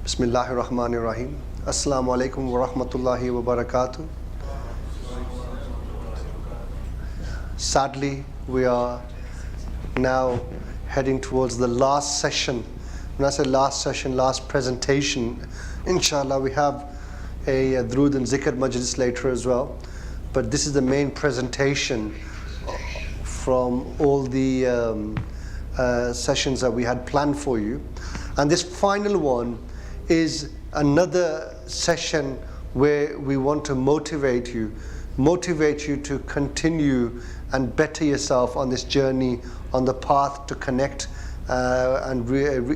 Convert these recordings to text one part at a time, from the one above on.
Bismillahir Rahmanir Rahim. Assalamu alaikum wa rahmatullahi wa barakatuh. Sadly, we are now heading towards the last session. When I say last session, last presentation, inshallah, we have a Drood and Zikr Majlis later as well. But this is the main presentation from all the sessions that we had planned for you. And this final one is another session where we want to motivate you to continue and better yourself on this journey, on the path to connect and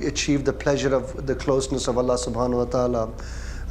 achieve the pleasure of the closeness of Allah subhanahu wa ta'ala.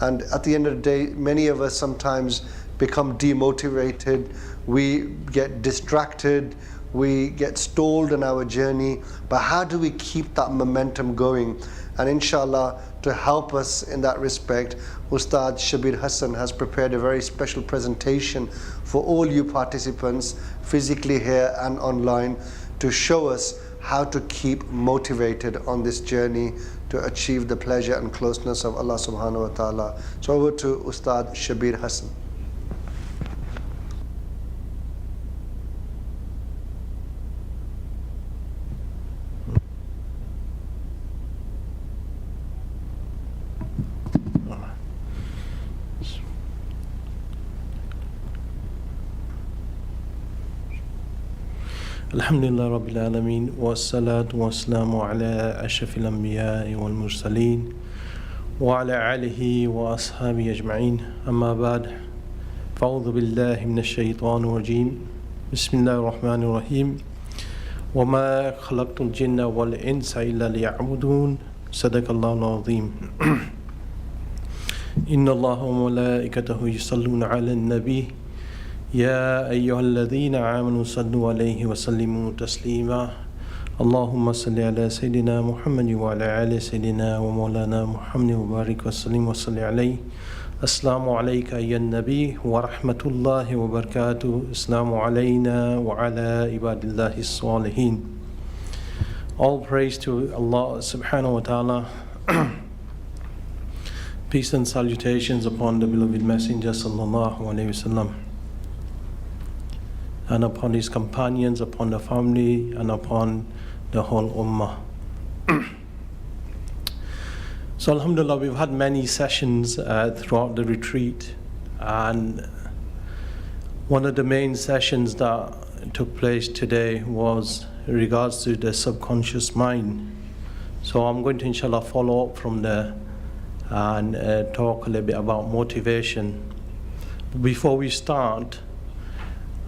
And at the end of the day, many of us sometimes become demotivated, we get distracted, we get stalled in our journey. But how do we keep that momentum going? And inshallah, to help us in that respect, Ustadh Shabbir Hassan has prepared a very special presentation for all you participants, physically here and online, to show us how to keep motivated on this journey to achieve the pleasure and closeness of Allah subhanahu wa ta'ala. So over to Ustadh Shabbir Hassan. Alhamdulillah Rabbil Alameen wa salatu wa salamu ala ashrafil anbiya'i wal mursaleen wa ala alihi wa ashabihi ajma'in, amma ba'd. Fa'udhu billahi minash shaytanir rajim. Bismillahir rahmanir rahim. Wa ma khalaqtul jinna wal insa illa liya'budun. Sadaqallahu al-azim. Inna Allaha wa malaikatahu yusalluna ala an-nabi. يا أيها الذين آمنوا صلوا عليه وسلموا تسليما اللهم صل على سيدنا محمد وعلى آل سيدنا ومولانا محمد وبارك وسلم وصل عليه السلام عليك أيها النبي ورحمة الله وبركاته السلام علينا وعلى عباد الله الصالحين. All praise to Allah subhanahu wa ta'ala. Peace and salutations upon the beloved Messenger sallallahu alayhi wasallam, and upon his companions, upon the family, and upon the whole ummah. So alhamdulillah, we've had many sessions throughout the retreat, and one of the main sessions that took place today was in regards to the subconscious mind. So I'm going to inshallah follow up from there and talk a little bit about motivation. Before we start,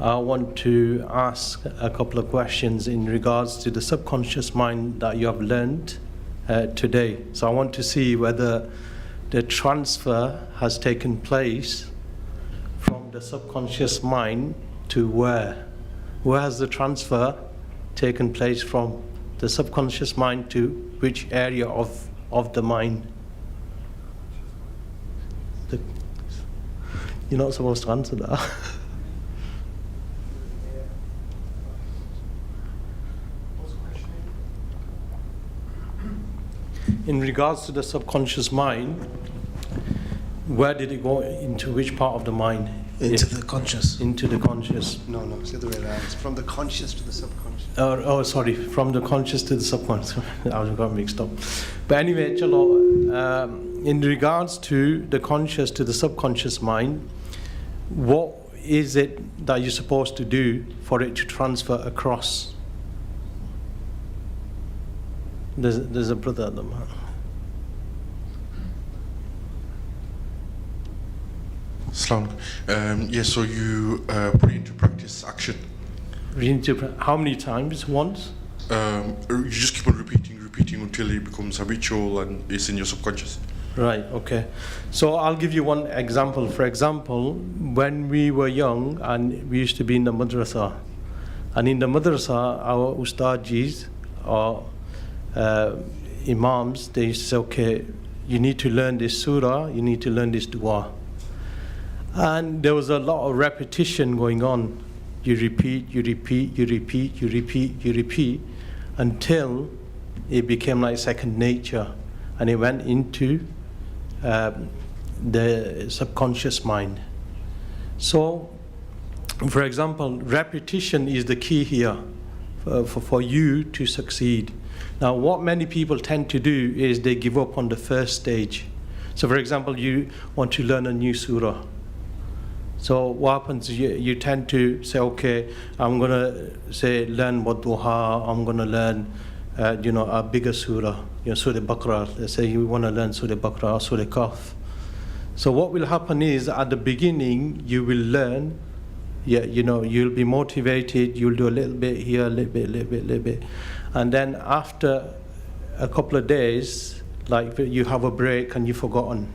I want to ask a couple of questions in regards to the subconscious mind that you have learned today. So I want to see whether the transfer has taken place from the subconscious mind to where? Where has the transfer taken place from the subconscious mind to which area of the mind? You're not supposed to answer that. In regards to the subconscious mind, where did it go, into which part of the mind? Into the conscious. Into the conscious. No, it's the other way around. It's from the conscious to the subconscious. Sorry, from the conscious to the subconscious. I got mixed up. But anyway, chalo, in regards to the conscious to the subconscious mind, what is it that you're supposed to do for it to transfer across? There's a brother at the moment. Yes, so you put into practice action. How many times? Once? You just keep on repeating until it becomes habitual and it's in your subconscious. Right, okay. So I'll give you one example. For example, when we were young and we used to be in the madrasa, and in the madrasa, our ustadjis or imams, they used to say, okay, you need to learn this surah, you need to learn this dua. And there was a lot of repetition going on. You repeat until it became like second nature, and it went into the subconscious mind. So, for example, repetition is the key here for you to succeed. Now, what many people tend to do is they give up on the first stage. So, for example, you want to learn a new surah. So what happens, you tend to say, okay, I'm going to say learn Wadduha, I'm going to learn a bigger surah, Surah Baqarah. Let's say you want to learn Surah Baqarah or Surah Kahf. So what will happen is, at the beginning, you will learn, you'll be motivated, you'll do a little bit here, a little bit. And then after a couple of days, like you have a break and you've forgotten.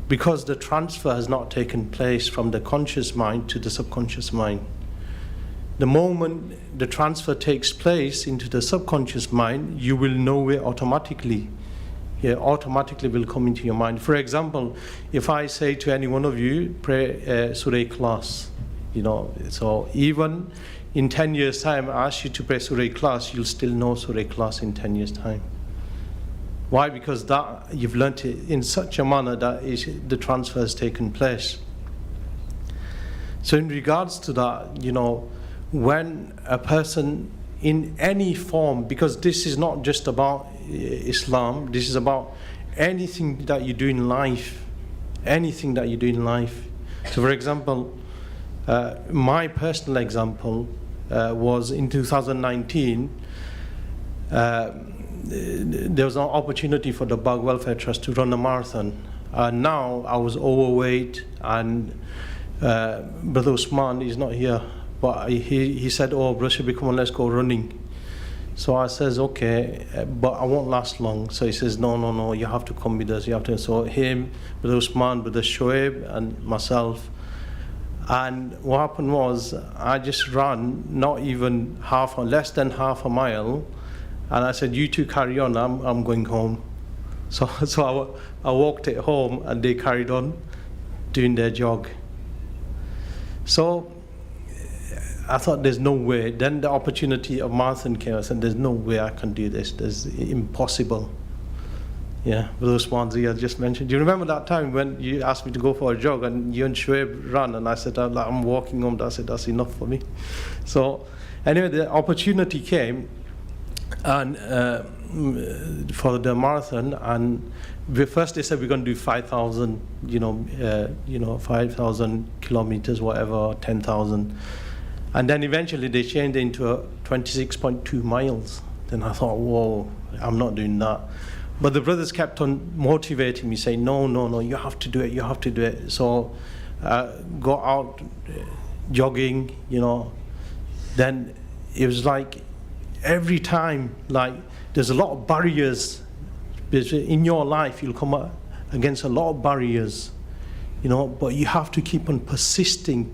Because the transfer has not taken place from the conscious mind to the subconscious mind. The moment the transfer takes place into the subconscious mind, you will know it automatically. Automatically will come into your mind. For example, if I say to any one of you, pray Surah Ikhlas, so even in 10 years' time, I ask you to pray Surah Ikhlas, you'll still know Surah Ikhlas in 10 years' time. Why? Because that you've learnt it in such a manner that the transfer has taken place. So in regards to that, when a person in any form, because this is not just about Islam, this is about anything that you do in life, anything that you do in life. So for example, my personal example was in 2019, there was an opportunity for the Dabbagh Welfare Trust to run a marathon. Now I was overweight, and Brother Usman is not here, but he said, oh, Brother, come on, let's go running. So I says, okay, but I won't last long. So he says, no, you have to come with us. You have to. So him, Brother Usman, Brother Shoaib, and myself. And what happened was, I just ran not even less than half a mile. And I said, you two carry on, I'm going home. So I walked it home, and they carried on doing their jog. So I thought, there's no way. Then the opportunity of marathon came. I said, there's no way I can do this. It's impossible. Yeah, those ones I just mentioned. Do you remember that time when you asked me to go for a jog and you and Shoaib ran, and I said, I'm walking home. I said, that's enough for me. So anyway, the opportunity came, and for the marathon, and first they said we're going to do 5,000, 5,000 kilometers, whatever, 10,000, and then eventually they changed it into 26.2 miles. Then I thought, whoa, I'm not doing that. But the brothers kept on motivating me, saying, no, you have to do it, you have to do it. So go out jogging, Then it was like every time, like there's a lot of barriers. In your life, you'll come up against a lot of barriers, but you have to keep on persisting.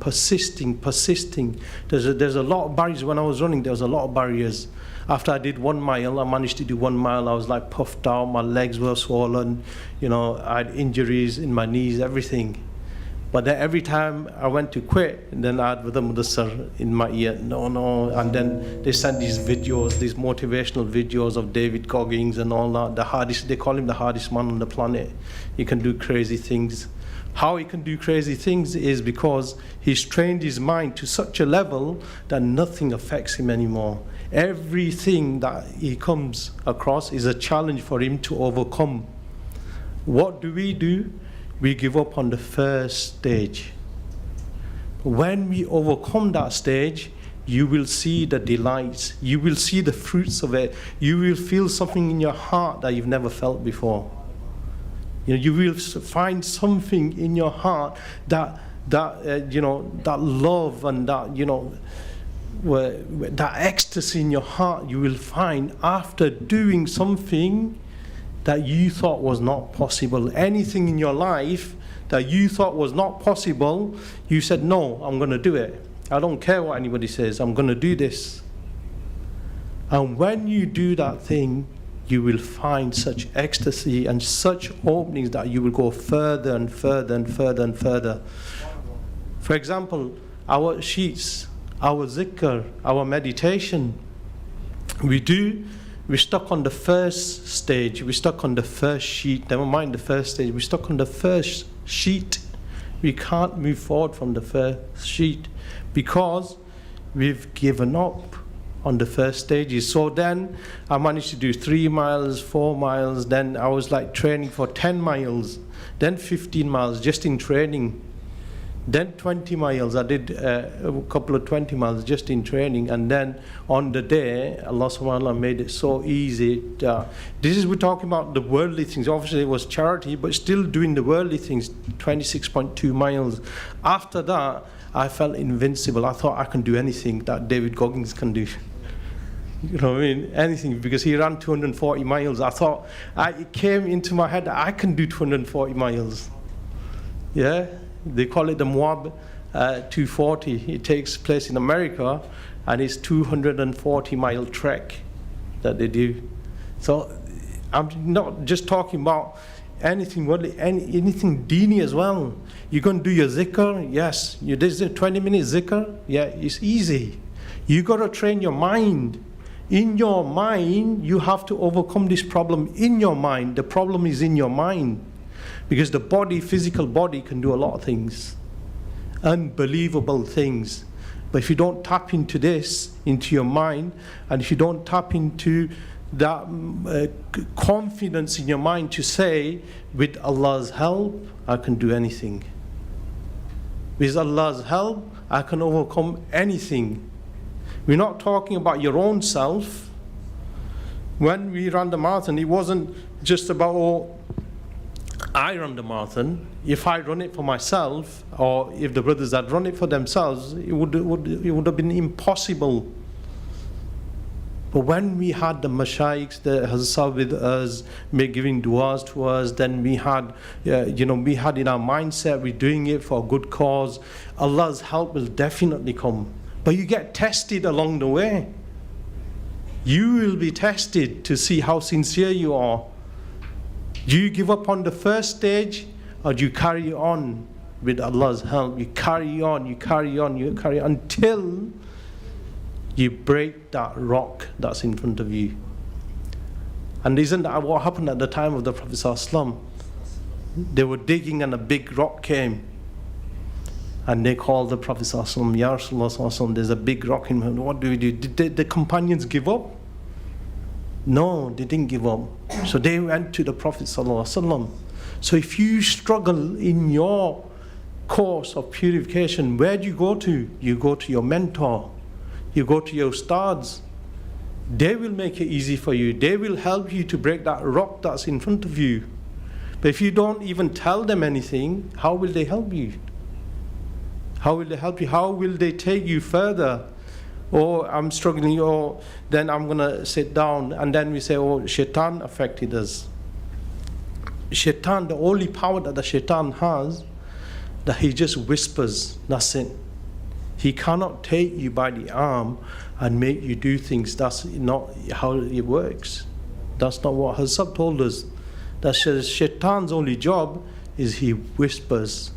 There's a lot of barriers. When I was running, there was a lot of barriers. After I did 1 mile, I managed to do 1 mile. I was like puffed out, my legs were swollen, I had injuries in my knees, everything. But then every time I went to quit, and then I had with the mudassar in my ear, no, and then they sent these videos, these motivational videos of David Goggins and all that. The hardest, they call him the hardest man on the planet. He can do crazy things. How he can do crazy things is because he's trained his mind to such a level that nothing affects him anymore. Everything that he comes across is a challenge for him to overcome. What do? We give up on the first stage. When we overcome that stage, you will see the delights, you will see the fruits of it, you will feel something in your heart that you've never felt before. You will find something in your heart that love and that ecstasy in your heart you will find after doing something that you thought was not possible. Anything in your life that you thought was not possible, you said, no, I'm going to do it. I don't care what anybody says, I'm going to do this. And when you do that thing, you will find such ecstasy and such openings that you will go further and further and further and further. For example, our sheets, our zikr, our meditation, we do we're stuck on the first stage, we're stuck on the first sheet, never mind the first stage, we're stuck on the first sheet. We can't move forward from the first sheet because we've given up on the first stages. So then I managed to do 3 miles, 4 miles, then I was like training for 10 miles, then 15 miles just in training. Then 20 miles, I did a couple of 20 miles just in training, and then on the day, Allah subhanahu wa ta'ala made it so easy. This is, we're talking about the worldly things. Obviously it was charity, but still doing the worldly things, 26.2 miles. After that, I felt invincible. I thought I can do anything that David Goggins can do. You know what I mean? Anything, because he ran 240 miles. I thought, it came into my head, I can do 240 miles. Yeah? They call it the Moab 240. It takes place in America, and it's 240-mile trek that they do. So I'm not just talking about anything worldly, anything dini as well. You're going to do your zikr? Yes. You did 20-minute zikr? Yeah, it's easy. You got to train your mind. In your mind, you have to overcome this problem in your mind. The problem is in your mind. Because the body, physical body, can do a lot of things, unbelievable things. But if you don't tap into this, into your mind, and if you don't tap into that confidence in your mind to say, with Allah's help, I can do anything. With Allah's help, I can overcome anything. We're not talking about your own self. When we ran the marathon, it wasn't just about, oh, I run the marathon. If I run it for myself, or if the brothers had run it for themselves, it would have been impossible. But when we had the mashaykhs, the Hassan with us, giving du'as to us, then we had, we had in our mindset, we're doing it for a good cause. Allah's help will definitely come. But you get tested along the way. You will be tested to see how sincere you are. Do you give up on the first stage, or do you carry on with Allah's help? You carry on, you carry on, you carry on until you break that rock that's in front of you. And isn't that what happened at the time of the Prophet ﷺ? They were digging and a big rock came. And they called the Prophet ﷺ, Ya Rasulullah, there's a big rock in me. What do we do? Did the companions give up? No, they didn't give up. So they went to the Prophet ﷺ. So if you struggle in your course of purification, where do you go to? You go to your mentor. You go to your Ustadhs. They will make it easy for you. They will help you to break that rock that's in front of you. But if you don't even tell them anything, how will they help you? How will they help you? How will they take you further? Or I'm struggling, or then I'm going to sit down, and then we say, oh, shaitan affected us. Shaitan, the only power that the shaitan has, that he just whispers, that's it. He cannot take you by the arm and make you do things. That's not how it works. That's not what Hassan told us. That shaitan's only job is he whispers.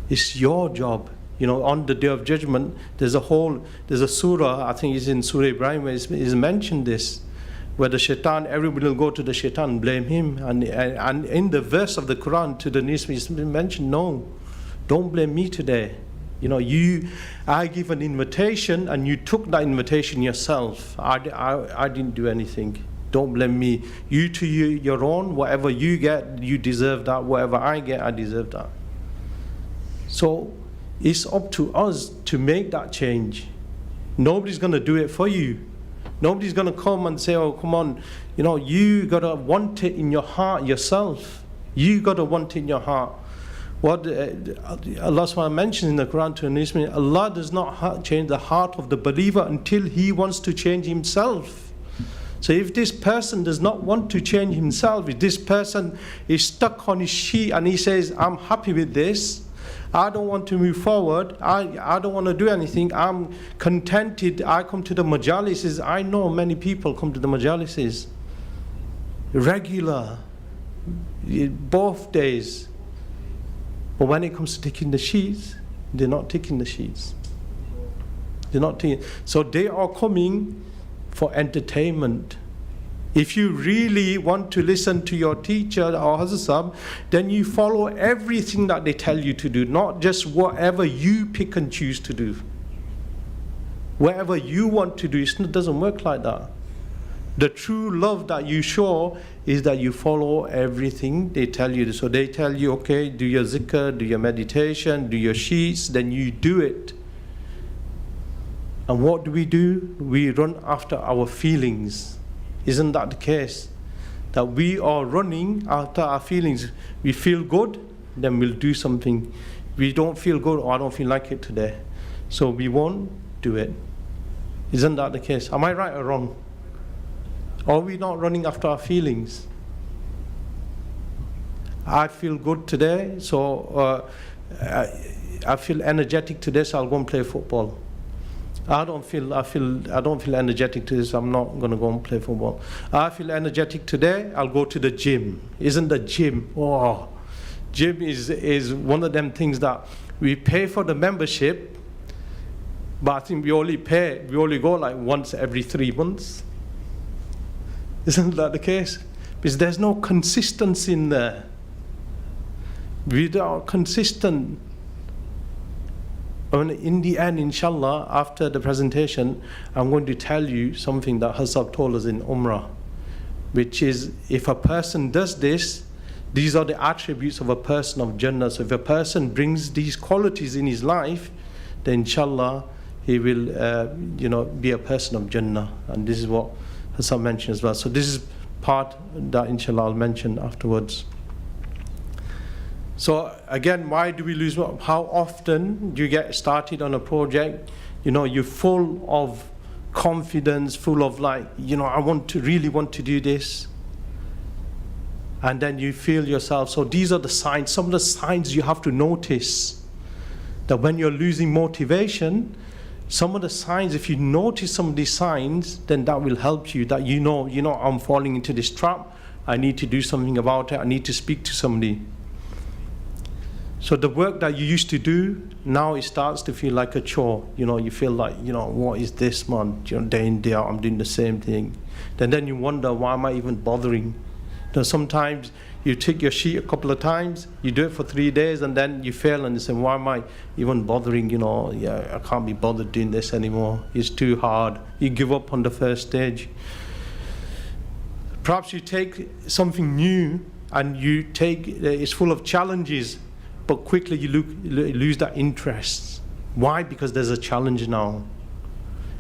It's your job. On the Day of Judgment, there's a surah, I think it's in Surah Ibrahim, where it's mentioned this, where the shaitan, everybody will go to the shaitan and blame him. And in the verse of the Quran to the Nisbi, it's mentioned, no, don't blame me today. I give an invitation and you took that invitation yourself. I didn't do anything. Don't blame me. You to your own, whatever you get, you deserve that. Whatever I get, I deserve that. So it's up to us to make that change. Nobody's going to do it for you. Nobody's going to come and say, oh, come on, you got to want it in your heart yourself. You got to want it in your heart. What Allah SWT mentions in the Quran to Naseeha, Allah does not change the heart of the believer until he wants to change himself. So if this person does not want to change himself, if this person is stuck on his sheet and he says, I'm happy with this, I don't want to move forward, I don't want to do anything, I'm contented, I come to the majalises. I know many people come to the majalises regular, both days. But when it comes to taking the sheets, they're not taking the sheets. They're not taking. So they are coming for entertainment. If you really want to listen to your teacher or Hassan, then you follow everything that they tell you to do, not just whatever you pick and choose to do. Whatever you want to do, it doesn't work like that. The true love that you show is that you follow everything they tell you. So they tell you, okay, do your zikr, do your meditation, do your sheets, then you do it. And what do? We run after our feelings. Isn't that the case? That we are running after our feelings. We feel good, then we'll do something. We don't feel good, or I don't feel like it today, so we won't do it. Isn't that the case? Am I right or wrong? Are we not running after our feelings? I feel good today, so I feel energetic today, so I'll go and play football. I don't feel energetic today, so I'm not going to go and play football. I feel energetic today, I'll go to the gym. Isn't the gym? Oh, gym is one of them things that we pay for the membership, but I think we only go like once every 3 months. Isn't that the case? Because there's no consistency in there. We are consistent. And in the end, inshallah, after the presentation, I'm going to tell you something that Hassan told us in Umrah, which is, if a person does this, these are the attributes of a person of Jannah. So if a person brings these qualities in his life, then inshallah, he will be a person of Jannah. And this is what Hassan mentioned as well. So this is part that inshallah I'll mention afterwards. So again, why do we lose? How often do you get started on a project? You're full of confidence, full of I really want to do this. And then you feel yourself. So these are the signs, some of the signs you have to notice. That when you're losing motivation, some of the signs, if you notice some of these signs, then that will help you. That I'm falling into this trap. I need to do something about it. I need to speak to somebody. So the work that you used to do, now it starts to feel like a chore. You feel like, what is this, man? Day in, day out, I'm doing the same thing. Then you wonder, why am I even bothering? Sometimes you take your sheet a couple of times, you do it for 3 days, and then you fail, and you say, why am I even bothering? I can't be bothered doing this anymore. It's too hard. You give up on the first stage. Perhaps you take something new, and it's full of challenges, but quickly you lose that interest. Why? Because there's a challenge now.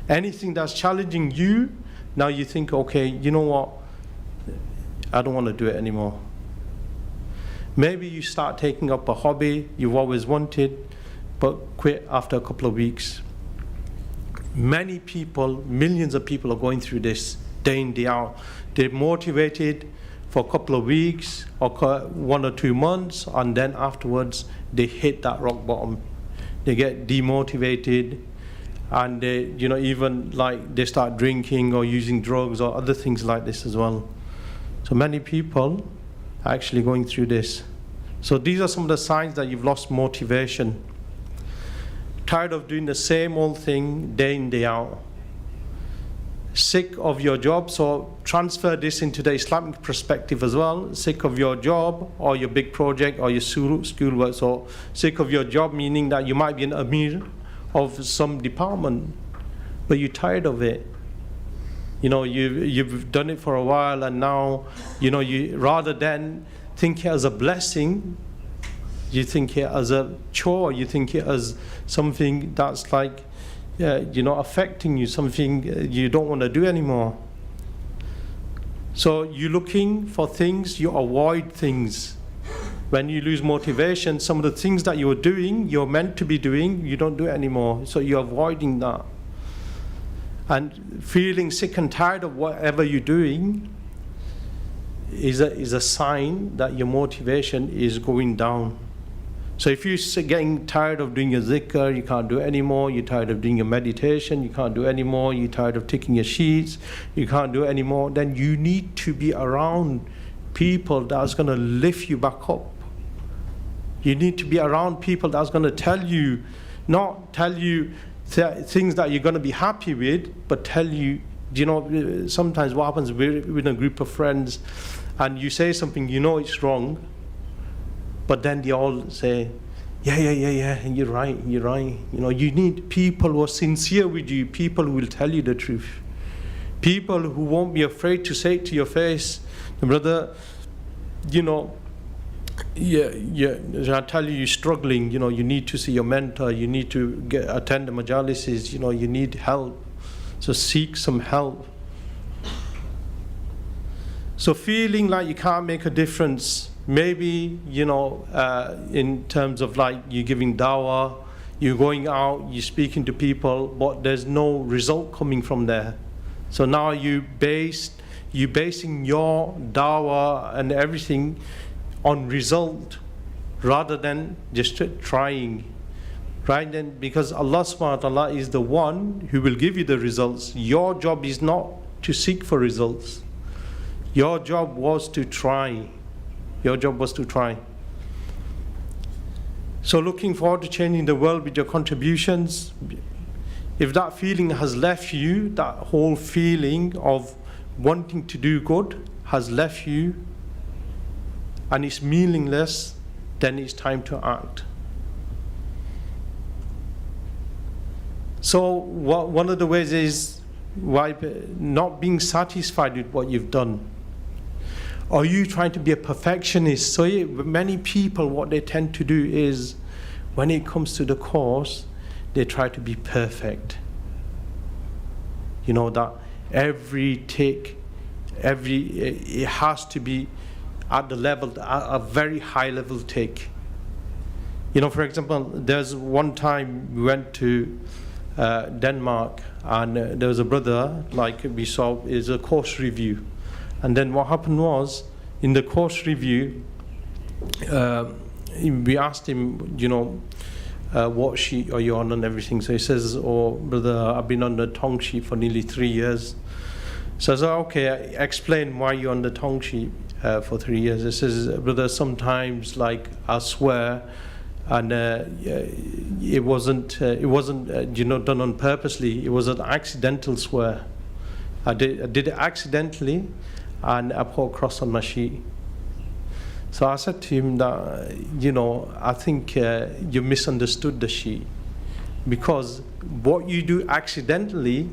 Anything that's challenging you, now you think, okay, you know what? I don't want to do it anymore. Maybe you start taking up a hobby you've always wanted, but quit after a couple of weeks. Many people, millions of people are going through this day in, day out. They're motivated for a couple of weeks or 1 or 2 months, and then afterwards they hit that rock bottom. They get demotivated, and they start drinking or using drugs or other things like this as well. So many people are actually going through this. So these are some of the signs that you've lost motivation. Tired of doing the same old thing day in, day out. Sick of your job, so transfer this into the Islamic perspective as well. Sick of your job or your big project or your schoolwork. So sick of your job, meaning that you might be an Amir of some department, but you're tired of it. You've done it for a while, and now, you rather than think it as a blessing, you think it as a chore, you think it as something that's like, affecting you, something you don't want to do anymore. So you're looking for things, you avoid things. When you lose motivation, some of the things that you were doing, you're meant to be doing, you don't do it anymore. So you're avoiding that. And feeling sick and tired of whatever you're doing is a sign that your motivation is going down. So if you're getting tired of doing your zikr, you can't do it anymore. You're tired of doing your meditation, you can't do it anymore. You're tired of taking your sheets, you can't do it anymore. Then you need to be around people that's going to lift you back up. You need to be around people that's going to tell you, not tell you things that you're going to be happy with, but tell you Do you know, sometimes what happens, we're with a group of friends and you say something, you know it's wrong, but then they all say, yeah, and you're right. You know, you need people who are sincere with you, people who will tell you the truth, people who won't be afraid to say it to your face. Brother, you know, I tell you, you're struggling, you know, you need to see your mentor, you need to attend the majalises, you know, you need help. So seek some help. So feeling like you can't make a difference, maybe, you know, in terms of like you're giving dawah, you're going out, you're speaking to people, but there's no result coming from there. So now you're basing your dawah and everything on result rather than just trying. Right then, because Allah subhanahu wa ta'ala is the one who will give you the results. Your job is not to seek for results. Your job was to try. Your job was to try. So looking forward to changing the world with your contributions. If that feeling has left you, that whole feeling of wanting to do good has left you and it's meaningless, then it's time to act. So one of the ways is not being satisfied with what you've done. Are you trying to be a perfectionist? So many people, what they tend to do is, when it comes to the course, they try to be perfect. You know, that every tick, it has to be at the level, a very high level tick. You know, for example, there's one time we went to Denmark, and there was a brother, like we saw, is a course review. And then what happened was, in the course review, we asked him, you know, what sheet are you on and everything. So he says, oh, brother, I've been on the tongue sheet for nearly 3 years. So I said, okay, explain why you're on the tongue sheet for 3 years. He says, brother, sometimes, like, I swear, and it wasn't you know, done on purposely. It was an accidental swear. I did it accidentally, and I put a cross on my sheet. So I said to him that, you know, I think you misunderstood the sheet, because what you do accidentally,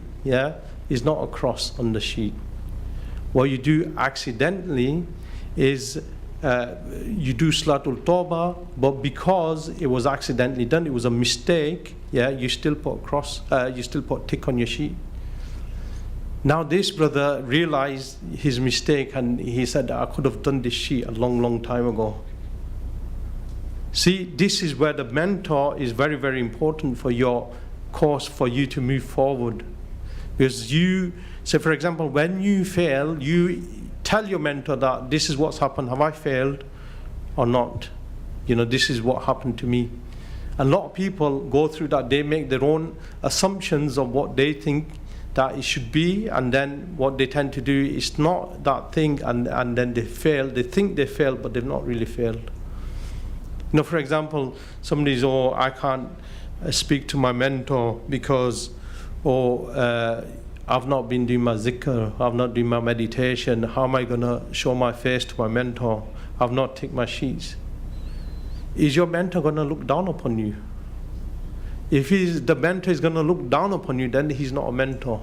is not a cross on the sheet. What you do accidentally is you do Salatul Tawbah, but because it was accidentally done, it was a mistake, you still put a cross, you still put a tick on your sheet. Now this brother realized his mistake, and he said, I could have done this sheet a long time ago. See, this is where the mentor is very, very important for your course, for you to move forward. Because so for example, when you fail, you tell your mentor that this is what's happened, have I failed or not? You know, this is what happened to me. A lot of people go through that, they make their own assumptions of what they think that it should be, and then what they tend to do is not that thing, and then they fail. They think they failed, but they've not really failed. You know, for example, somebody's, oh, I can't speak to my mentor because, I've not been doing my zikr, I've not doing my meditation, how am I going to show my face to my mentor? I've not taken my sheets. Is your mentor going to look down upon you? If the mentor is going to look down upon you, then he's not a mentor.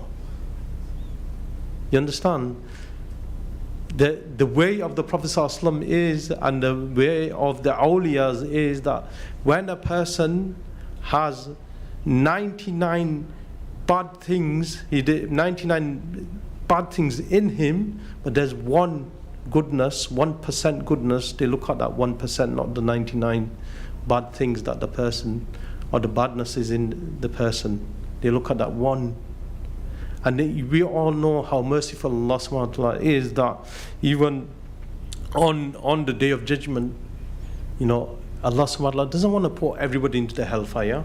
You understand? The way of the Prophet ﷺ is, and the way of the awliyas is, that when a person has 99 bad things, he did 99 bad things in him, but there's one goodness, 1% goodness, they look at that 1%, not the 99 bad things that the person, or the badness is in the person. They look at that one. And we all know how merciful Allah subhanahu wa ta'ala is, that even on the day of judgment, you know, Allah subhanahu wa ta'ala doesn't want to put everybody into the hellfire.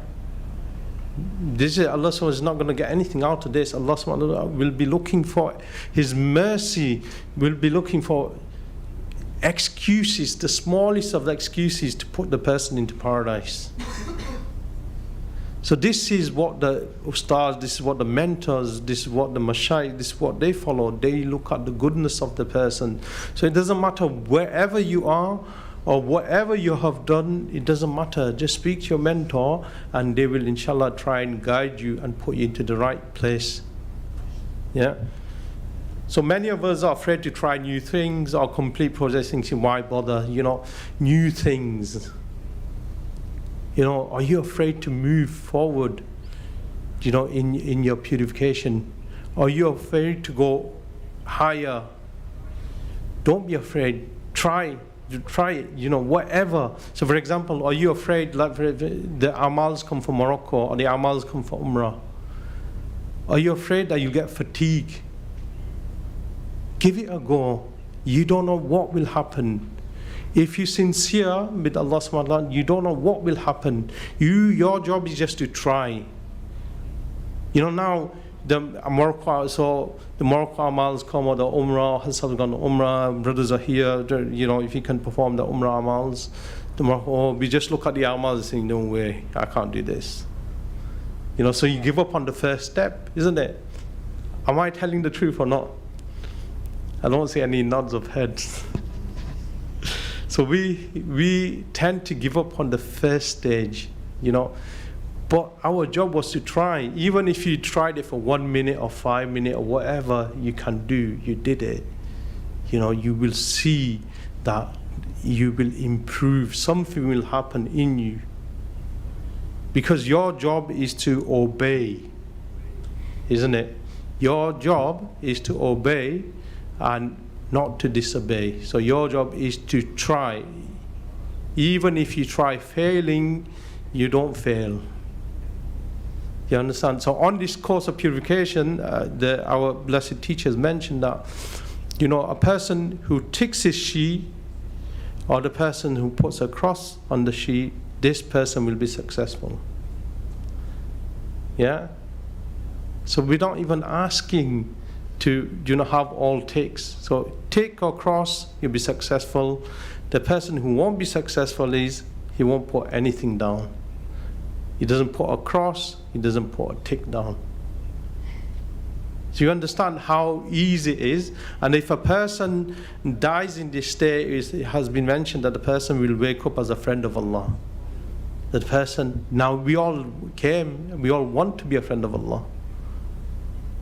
Allah subhanahu wa ta'ala is not going to get anything out of this. Allah subhanahu wa ta'ala will be looking for His mercy, will be looking for excuses, the smallest of the excuses, to put the person into paradise. So this is what the Ustadh, this is what the mentors, this is what the Mashaykh, this is what they follow. They look at the goodness of the person. So it doesn't matter wherever you are or whatever you have done, it doesn't matter. Just speak to your mentor and they will inshallah try and guide you and put you into the right place. Yeah. So many of us are afraid to try new things or complete projects, thinking, why bother? New things. Are you afraid to move forward, in your purification? Are you afraid to go higher? Don't be afraid. Try it, whatever. So for example, are you afraid, like the amals come from Morocco or the amals come from Umrah? Are you afraid that you get fatigue? Give it a go. You don't know what will happen. If you're sincere with Allah subhanahu wa ta'ala, you don't know what will happen. Your job is just to try. Now the Morocco amals come, or the Umrah, Hassan has gone to Umrah, brothers are here, if you can perform the Umrah amals, we just look at the amals and say, no way, I can't do this. So you give up on the first step, isn't it? Am I telling the truth or not? I don't see any nods of heads. So we tend to give up on the first stage, But our job was to try. Even if you tried it for 1 minute or 5 minutes or whatever you can do, you did it. You will see that you will improve. Something will happen in you. Because your job is to obey, isn't it? Your job is to obey and not to disobey. So your job is to try. Even if you try failing, you don't fail. You understand? So on this course of purification, our blessed teachers mentioned that, a person who ticks his sheet, or the person who puts a cross on the sheet, this person will be successful. Yeah? So we're not even asking to have all ticks. So tick or cross, you'll be successful. The person who won't be successful is he won't put anything down. He doesn't put a cross, he doesn't put a tick down. So you understand how easy it is. And if a person dies in this state, it has been mentioned that the person will wake up as a friend of Allah. That person, now we all want to be a friend of Allah.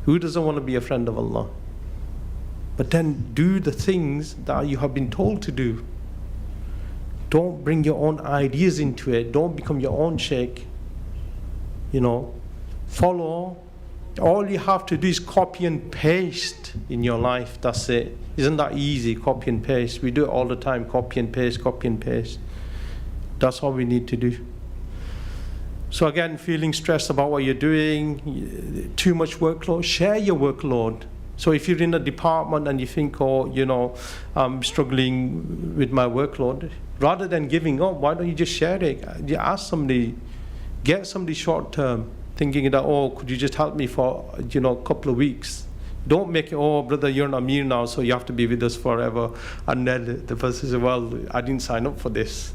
Who doesn't want to be a friend of Allah? But then do the things that you have been told to do. Don't bring your own ideas into it. Don't become your own shaykh. Follow. All you have to do is copy and paste in your life. That's it. Isn't that easy? Copy and paste. We do it all the time. Copy and paste, copy and paste. That's all we need to do. So again, feeling stressed about what you're doing, too much workload, share your workload. So if you're in a department and you think, I'm struggling with my workload, rather than giving up, why don't you just share it? You ask somebody, get somebody short term, thinking that, could you just help me for, a couple of weeks? Don't make it, brother, you're an Amir now, so you have to be with us forever. And then the person says, well, I didn't sign up for this.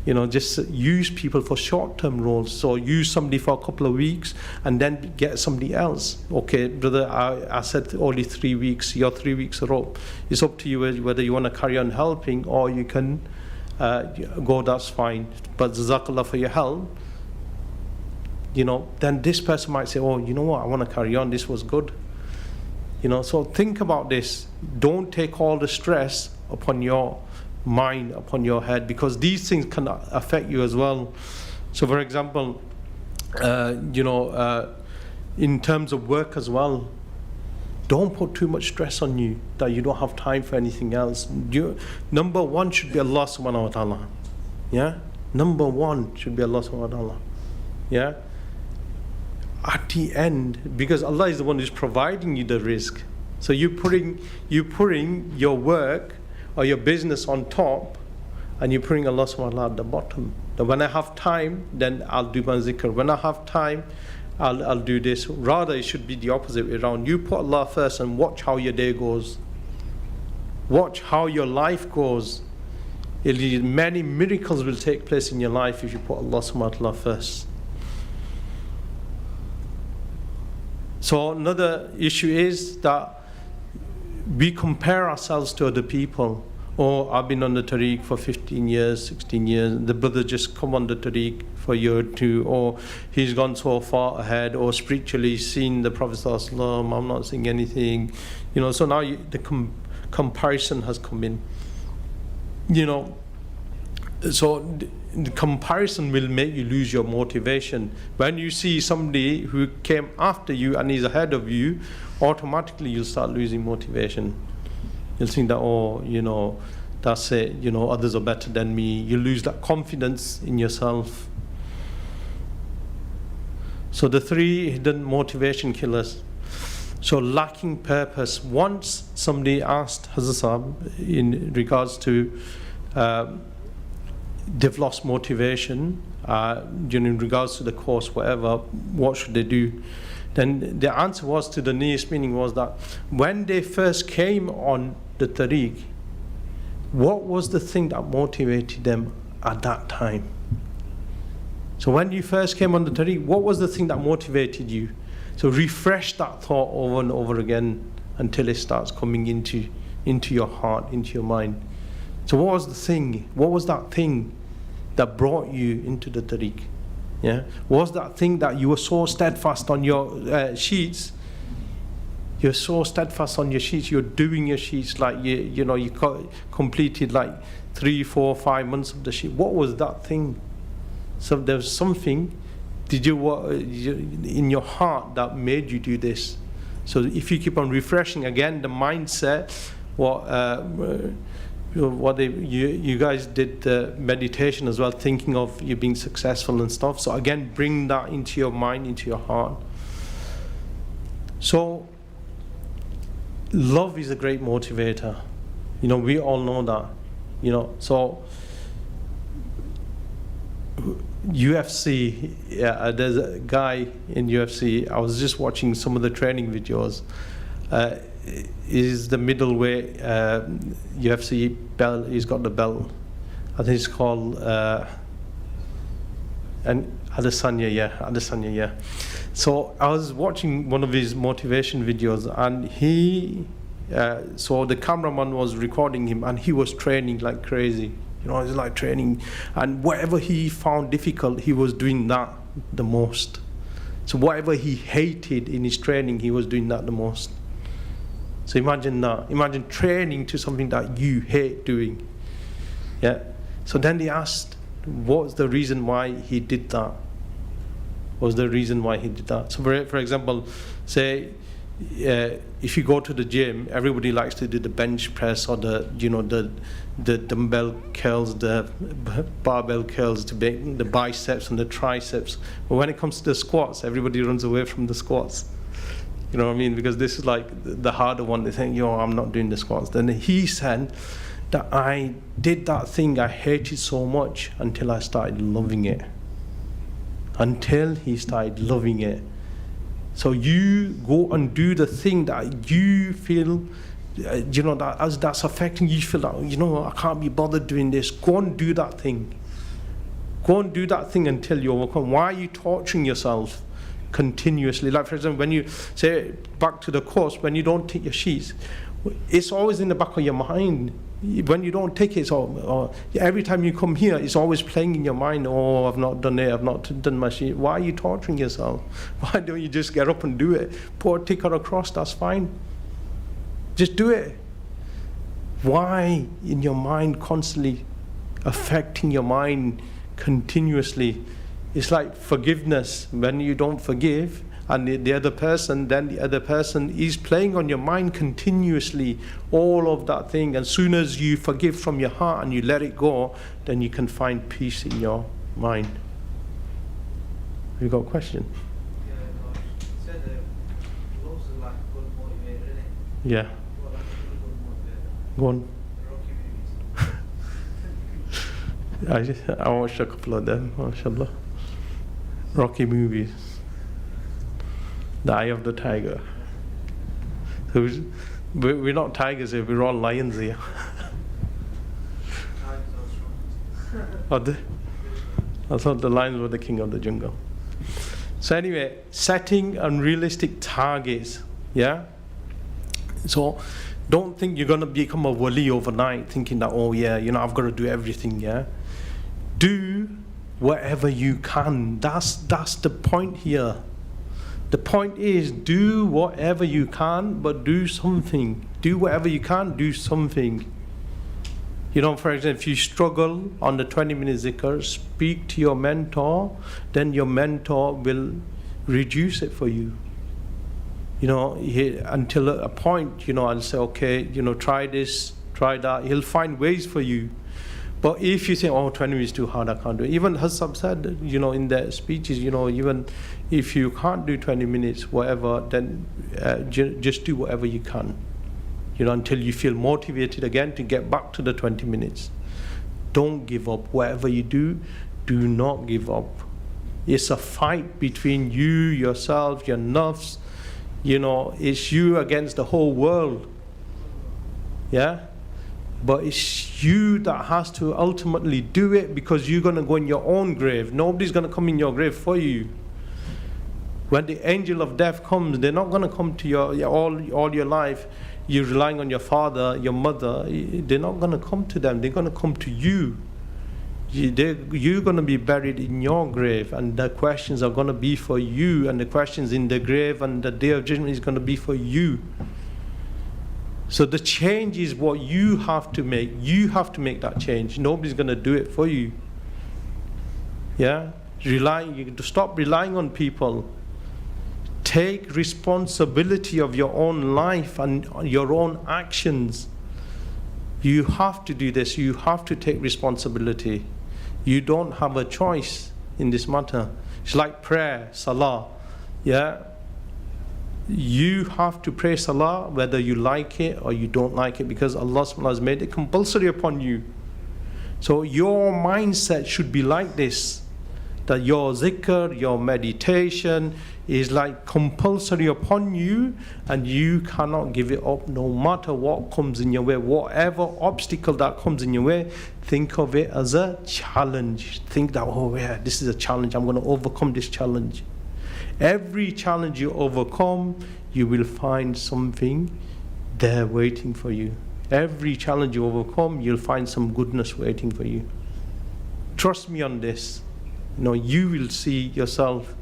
Just use people for short-term roles. So use somebody for a couple of weeks and then get somebody else. Okay, brother, I said only 3 weeks. Your 3 weeks are up. It's up to you whether you want to carry on helping or you can go, that's fine. But Jazakallah for your help. Then this person might say, you know what, I want to carry on. This was good. So think about this. Don't take all the stress upon your mind, upon your head, because these things can affect you as well. So for example, in terms of work as well, don't put too much stress on you that you don't have time for anything else. Number one should be Allah subhanahu wa ta'ala. Yeah? Number one should be Allah subhanahu wa ta'ala. Yeah? At the end, because Allah is the one who's providing you the rizq. So you putting your work or your business on top, and you're putting Allah subhanahu wa ta'ala at the bottom. That when I have time, then I'll do my zikr. When I have time, I'll do this. Rather, it should be the opposite way around. You put Allah first and watch how your day goes. Watch how your life goes. Many miracles will take place in your life if you put Allah subhanahu wa ta'ala first. So another issue is that we compare ourselves to other people. Oh, I've been on the Tariq for 15 years, 16 years. The brother just come on the Tariq for a year or two. Or he's gone so far ahead. Or spiritually seen the Prophet ﷺ. I'm not seeing anything. So now the comparison has come in. So the comparison will make you lose your motivation. When you see somebody who came after you and is ahead of you, automatically you'll start losing motivation. You'll think that, that's it, others are better than me. You lose that confidence in yourself. So the 3 hidden motivation killers. So lacking purpose. Once somebody asked Hassan in regards to they've lost motivation, in regards to the course, whatever, what should they do? Then the answer was to the nearest meaning was that when they first came on the Tariq, what was the thing that motivated them at that time? So when you first came on the Tariq, what was the thing that motivated you? So refresh that thought over and over again until it starts coming into your heart, into your mind. So what was the thing? What was that thing that brought you into the Tariq? Yeah, was that thing that you were so steadfast on your sheets? You're so steadfast on your sheets. You're doing your sheets like you completed like 3, 4, 5 months of the sheet. What was that thing? So there was something. Did you in your heart that made you do this? So if you keep on refreshing again the mindset, you guys did the meditation as well, thinking of you being successful and stuff. So again, bring that into your mind, into your heart. So love is a great motivator. We all know that. So UFC, there's a guy in UFC. I was just watching some of the training videos. Is the middleweight UFC belt? He's got the belt. I think it's called Adesanya, yeah. So I was watching one of his motivation videos, and so the cameraman was recording him, and he was training like crazy. He's like training, and whatever he found difficult, he was doing that the most. So whatever he hated in his training, he was doing that the most. So imagine that. Imagine training to something that you hate doing. Yeah. So then they asked, what's the reason why he did that? What's the reason why he did that? So for example, say if you go to the gym, everybody likes to do the bench press or the dumbbell curls, the barbell curls to make the biceps and the triceps. But when it comes to the squats, everybody runs away from the squats. You know what I mean? Because this is like the harder one. They think, I'm not doing the squats. Then he said that I did that thing I hated so much until I started loving it. Until he started loving it. So you go and do the thing that you feel, that as that's affecting you, feel like, I can't be bothered doing this. Go and do that thing. Go and do that thing until you overcome. Why are you torturing yourself continuously? Like for example, when you say back to the course, when you don't take your sheets, it's always in the back of your mind. When you don't take it, or every time you come here, it's always playing in your mind. Oh, I've not done it. I've not done my sheet. Why are you torturing yourself? Why don't you just get up and do it? Put a ticker across. That's fine. Just do it. Why in your mind constantly affecting your mind continuously? It's like forgiveness. When you don't forgive, and the other person is playing on your mind continuously, all of that thing. And as soon as you forgive from your heart and you let it go, then you can find peace in your mind. Have you got a question? Yeah, no. You said love is like a good motivator, isn't it? Yeah. Well, like a good motivator. Go on. Rocky movies. I watched a couple of them, mashallah. Rocky movies. The Eye of the Tiger. So we're not tigers here, we're all lions here. I thought the lions were the king of the jungle. So anyway, setting unrealistic targets, yeah? So don't think you're going to become a wali overnight thinking that, oh yeah, I've got to do everything, yeah? Do whatever you can. That's the point here. The point is, do whatever you can, but do something. Do whatever you can, do something. For example, if you struggle on the 20-minute zikr, speak to your mentor, then your mentor will reduce it for you. Until a point, I'll say, okay, try this, try that. He'll find ways for you. But if you say, 20 minutes is too hard, I can't do it. Even Hassan said, in their speeches, even if you can't do 20 minutes, whatever, then just do whatever you can. Until you feel motivated again to get back to the 20 minutes. Don't give up. Whatever you do, do not give up. It's a fight between you, yourself, your nafs. It's you against the whole world. Yeah? But it's you that has to ultimately do it, because you're going to go in your own grave. Nobody's going to come in your grave for you. When the angel of death comes, they're not going to come to all your life. You're relying on your father, your mother. They're not going to come to them. They're going to come to you. You're going to be buried in your grave, and the questions are going to be for you, and the questions in the grave and the day of judgment is going to be for you. So the change is what you have to make. You have to make that change. Nobody's going to do it for you. Yeah? You stop relying on people. Take responsibility of your own life and your own actions. You have to do this. You have to take responsibility. You don't have a choice in this matter. It's like prayer, salah. Yeah? You have to pray salah whether you like it or you don't like it, because Allah subhanahu wa ta'ala has made it compulsory upon you. So your mindset should be like this, that your zikr, your meditation is like compulsory upon you, and you cannot give it up no matter what comes in your way. Whatever obstacle that comes in your way, think of it as a challenge. Think that, oh yeah, this is a challenge, I'm going to overcome this challenge. Every challenge you overcome, you will find something there waiting for you. Every challenge you overcome, you'll find some goodness waiting for you. Trust me on this. You will see yourself.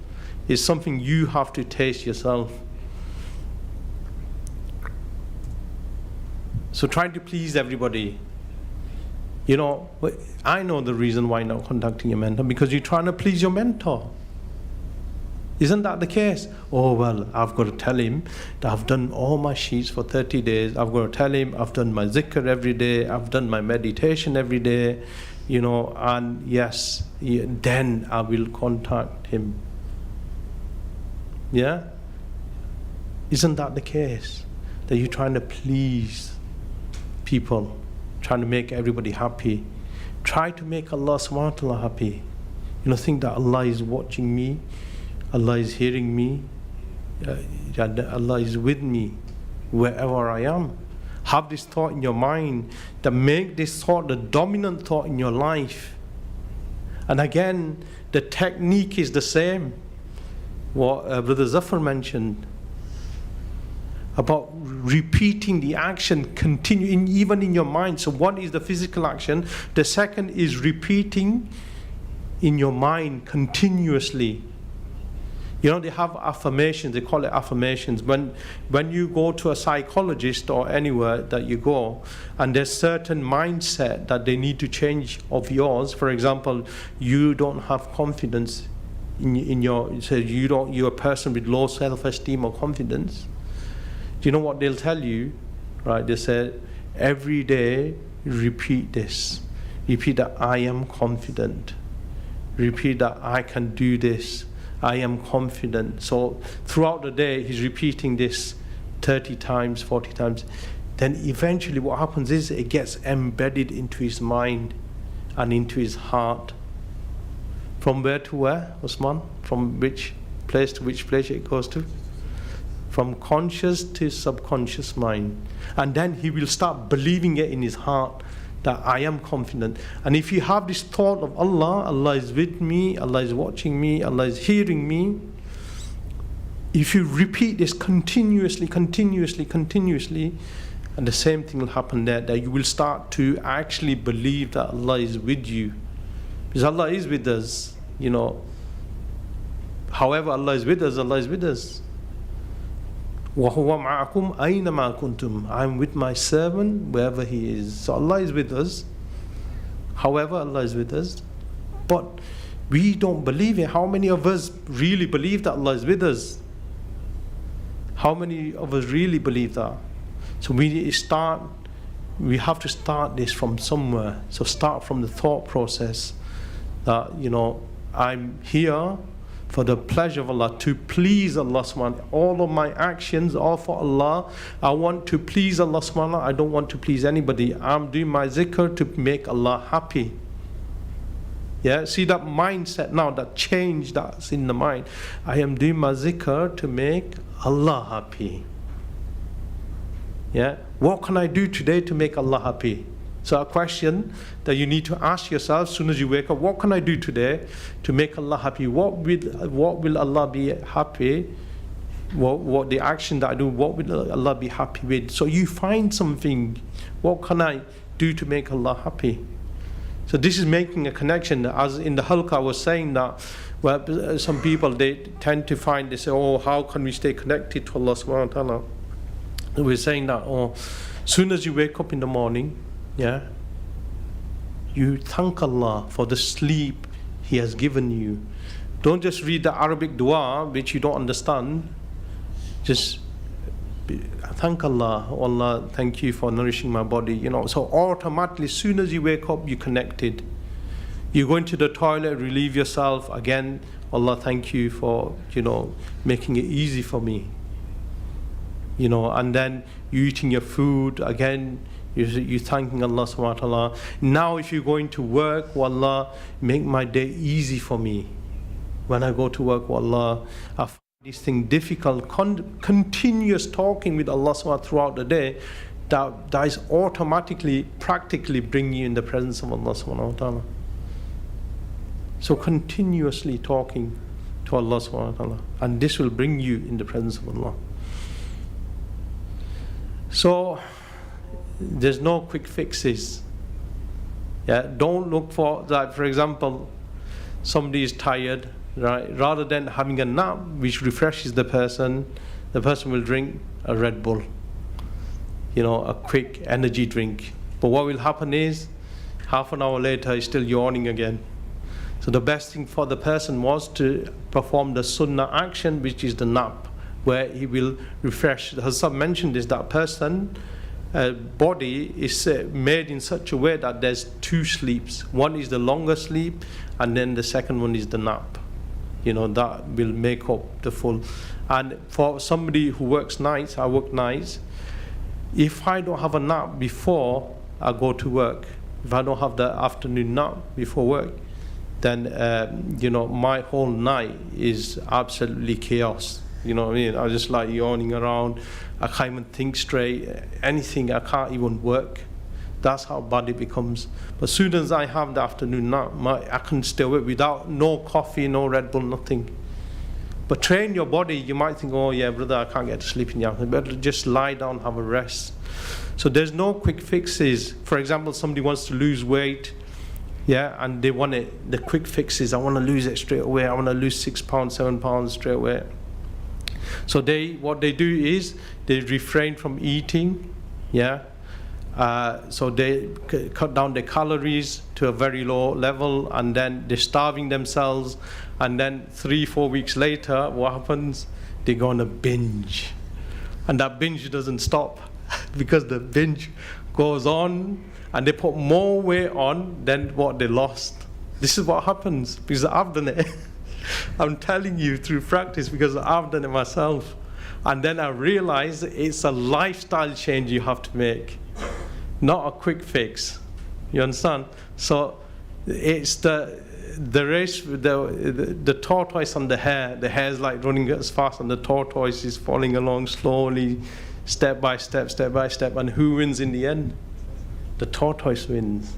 It's something you have to taste yourself. So trying to please everybody. I know the reason why you're not contacting your mentor, because you're trying to please your mentor. Isn't that the case? Oh, well, I've got to tell him that I've done all my sheets for 30 days. I've got to tell him I've done my zikr every day. I've done my meditation every day. And yes, then I will contact him. Yeah? Isn't that the case? That you're trying to please people, trying to make everybody happy. Try to make Allah subhanahu wa ta'ala happy. Think that Allah is watching me, Allah is hearing me, Allah is with me wherever I am. Have this thought in your mind, that make this thought the dominant thought in your life. And again, the technique is the same. What Brother Zafar mentioned about repeating the action, continuing even in your mind. So one is the physical action. The second is repeating in your mind continuously. They have affirmations, they call it affirmations. When you go to a psychologist or anywhere that you go, and there's certain mindset that they need to change of yours. For example, you don't have confidence in your, so you're a person with low self-esteem or confidence. Do you know what they'll tell you? Right, they say, every day repeat this. Repeat that I am confident. Repeat that I can do this. I am confident. So throughout the day, he's repeating this 30 times, 40 times. Then eventually what happens is it gets embedded into his mind and into his heart. From where to where, Usman? From which place to which place it goes to? From conscious to subconscious mind. And then he will start believing it in his heart, that I am confident. And if you have this thought of Allah, Allah is with me, Allah is watching me, Allah is hearing me, if you repeat this continuously, and the same thing will happen there, that you will start to actually believe that Allah is with you. Because Allah is with us, you know. However Allah is with us, Allah is with us. وَهُوَ مَعَكُمْ أَيْنَمَا كُنْتُمْ. I'm with my servant wherever he is. So Allah is with us. However, Allah is with us. But we don't believe it. How many of us really believe that Allah is with us? How many of us really believe that? So we have to start this from somewhere. So start from the thought process that, you know, I'm here for the pleasure of Allah, to please Allah subhanahu. All of my actions are for Allah. I want to please Allah subhanahu. I don't want to please anybody. I'm doing my zikr to make Allah happy. Yeah, see that mindset now, that change that's in the mind. I am doing my zikr to make Allah happy. Yeah, what can I do today to make Allah happy? So a question that you need to ask yourself as soon as you wake up: what can I do today to make Allah happy? What will Allah be happy? What the action that I do, what will Allah be happy with? So you find something. What can I do to make Allah happy? So this is making a connection. As in the halqa I was saying that, well, some people, they tend to find, they say, oh, how can we stay connected to Allah subhanahu wa ta'ala? We're saying that, oh, soon as you wake up in the morning, yeah, you thank Allah for the sleep He has given you. Don't just read the Arabic dua which you don't understand. Just thank Allah. Oh Allah, thank you for nourishing my body. You know, so automatically, as soon as you wake up, you're connected. You go into the toilet, relieve yourself. Again, Allah, thank you for, you know, making it easy for me. You know, and then you eating your food. Again, you're thanking Allah subhanahu wa ta'ala. Now if you're going to work, wallah, make my day easy for me. When I go to work, wallah, I find this thing difficult. Continuous talking with Allah subhanahu wa ta'ala throughout the day, that is automatically, practically bring you in the presence of Allah subhanahu wa ta'ala. So continuously talking to Allah subhanahu wa ta'ala, and this will bring you in the presence of Allah. So there's no quick fixes. Yeah, don't look for that. For example, somebody is tired, right? Rather than having a nap which refreshes the person will drink a Red Bull, you know, a quick energy drink. But what will happen is, half an hour later, he's still yawning again. So the best thing for the person was to perform the sunnah action, which is the nap, where he will refresh. Hassan mentioned this, that person body is made in such a way that there's two sleeps. One is the longer sleep, and then the second one is the nap. You know, that will make up the full. And for somebody who works nights, I work nights, if I don't have a nap before I go to work, if I don't have the afternoon nap before work, then you know, my whole night is absolutely chaos. You know what I mean? I just like yawning around. I can't even think straight. Anything, I can't even work. That's how bad it becomes. But as soon as I have the afternoon nap, I can stay awake without no coffee, no Red Bull, nothing. But train your body. You might think, oh yeah, brother, I can't get to sleep in the afternoon. Better just lie down, have a rest. So there's no quick fixes. For example, somebody wants to lose weight, yeah, and they want it, the quick fixes. I want to lose it straight away. I want to lose 6 pounds, 7 pounds straight away. So what they do is they refrain from eating, yeah. So they cut down their calories to a very low level, and then they're starving themselves. And then 3-4 weeks later, what happens? They go on a binge, and that binge doesn't stop because the binge goes on, and they put more weight on than what they lost. This is what happens because I've done it. I'm telling you through practice because I've done it myself. And then I realized it's a lifestyle change you have to make, not a quick fix. You understand? So it's the race, the tortoise and the hare. The hare is like running as fast, and the tortoise is falling along slowly, step by step, step by step. And who wins in the end? The tortoise wins.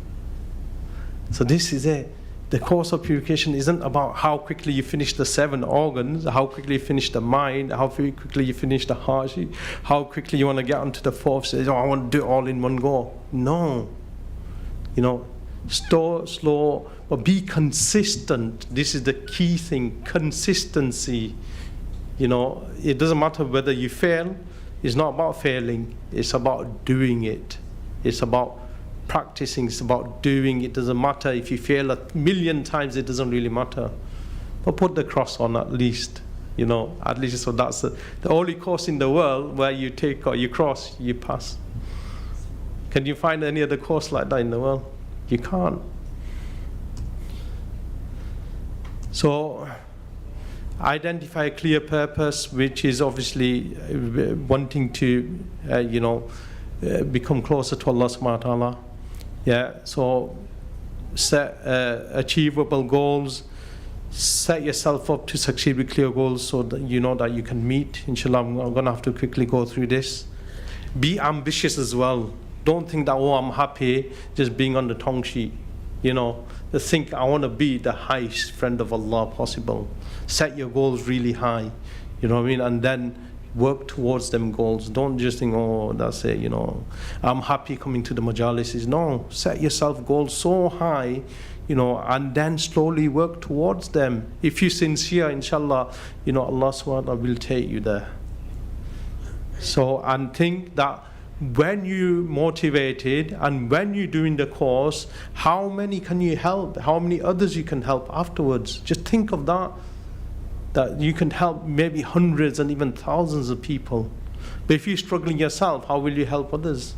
So this is it. The course of purification isn't about how quickly you finish the 7 organs, how quickly you finish the mind, how quickly you finish the heart, how quickly you want to get onto the 4th stage. Oh, I want to do it all in one go. No. Slow, but be consistent. This is the key thing, consistency. It doesn't matter whether you fail. It's not about failing. It's about doing it. It's about practicing. It's about doing. It doesn't matter if you fail 1,000,000 times. It doesn't really matter. But put the cross on at least. At least. So that's the only course in the world where you take or you cross, you pass. Can you find any other course like that in the world? You can't. So identify a clear purpose, which is obviously wanting to, become closer to Allah subhanahu wa ta'ala. Yeah, so set achievable goals, set yourself up to succeed with clear goals so that you know that you can meet. Inshallah, I'm going to have to quickly go through this. Be ambitious as well. Don't think that, I'm happy just being on the tongue sheet. Think, I want to be the highest friend of Allah possible. Set your goals really high, and then work towards them goals. Don't just think, that's it, I'm happy coming to the majalises. No, set yourself goals so high, and then slowly work towards them. If you're sincere, inshallah, Allah subhanahu wa ta'ala will take you there. So, and think that when you're motivated and when you're doing the course, how many can you help? How many others you can help afterwards? Just think of that you can help maybe hundreds and even thousands of people. But if you're struggling yourself, how will you help others?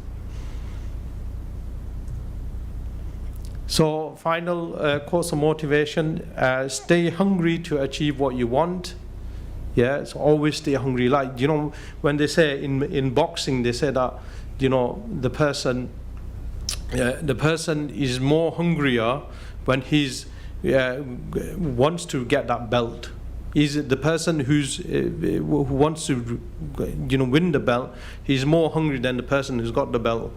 So final course of motivation, stay hungry to achieve what you want. Yeah, so always stay hungry. Like, when they say in boxing, they say that, the person is more hungrier when he's wants to get that belt. Is the person who wants to win the belt, he's more hungry than the person who's got the belt.